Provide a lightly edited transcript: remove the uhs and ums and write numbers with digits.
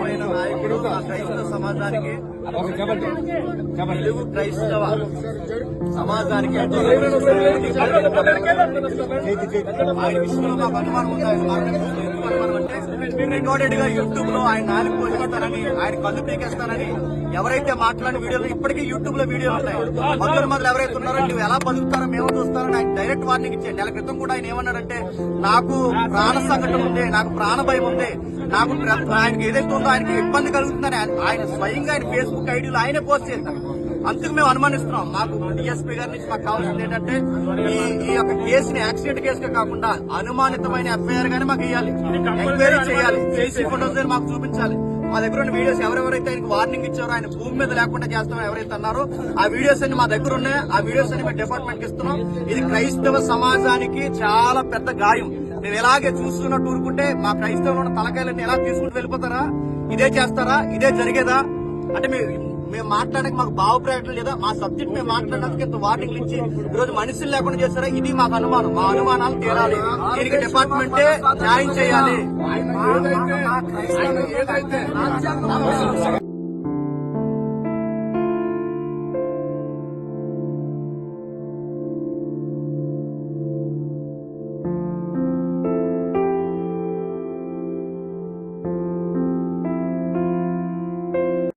ప్రియమైన నాయకుడు ఆ క్రైస్తవ సమాజానికి, తెలుగు క్రైస్తవ సమాజానికి ఎంతో ఆయన విషయంలో మాకు అనుమానం ఉంది. ఆయన మాట్లాడుతున్న ఎందుకు అనుమానం అంటే రికార్డెడ్ గా యూట్యూబ్ లో ఆయన నాలుగు పోషిస్తానని, ఆయన కళ్ళు పీకేస్తానని ఎవరైతే మాట్లాడిన వీడియోలు ఇప్పటికీ యూట్యూబ్ లో వీడియోలు ఉన్నాయి. మొదలు మొదలు ఎవరైతే ఉన్నారో నువ్వు ఎలా బతుకుతారో మేము చూస్తారని ఆయన డైరెక్ట్ వార్నింగ్ ఇచ్చాడు. నెల క్రితం కూడా ఆయన ఏమన్నాడంటే, నాకు ప్రాణ సంకటం ఉంది, నాకు ప్రాణ భయం ఉంది, నాకు ఆయనకి ఏదైతే ఉందో ఆయనకి ఇబ్బంది కలుగుతుందని ఆయన స్వయంగా ఆయన ఫేస్బుక్ ఐడీలో ఆయనే పోస్ట్ చేశారు. అందుకు మేము అనుమానిస్తున్నాం. మాకు డిఎస్పీ గారి నుంచి మాకు కావాల్సింది ఏంటంటే ఈ యొక్క కేసుని యాక్సిడెంట్ కేసుగా కాకుండా అనుమానితమైన ఎఫ్ఐఆర్ గానీ మాకు ఇవ్వాలి, ఎంక్వైరీ చేయాలి, సీసీ ఫోటోస్ మాకు చూపించాలి. మా దగ్గర ఉన్న వీడియోస్ ఎవరెవరైతే ఆయనకు వార్నింగ్ ఇచ్చారో, ఆయన భూమి మీద లేకుండా చేస్తామని ఎవరైతే అన్నారో ఆ వీడియోస్ అన్ని మా దగ్గర ఉన్నాయి. ఆ వీడియోస్ అన్ని మేము డిపార్ట్మెంట్ కి ఇస్తున్నాం. ఇది క్రైస్తవ సమాజానికి చాలా పెద్ద గాయం. మేము ఎలాగే చూస్తున్నట్టు ఊరుకుంటే మా క్రైస్తవులు ఉన్న తలకాయలన్నీ ఎలా తీసుకుంటూ వెళ్ళిపోతారా? ఇదే చేస్తారా? ఇదే జరిగేదా? అంటే మేము మాట్లాడక మాకు భావప్రకటన లేదా? మా సబ్జెక్ట్ మేము మాట్లాడడానికి ఇంత వార్నింగ్లు ఇచ్చి ఈరోజు మనుషులు లేకుండా చేస్తారా? ఇది మాకు అనుమానం. మా అనుమానాలు తీరాలి. దీనికి డిపార్ట్మెంటే న్యాయం చేయాలి.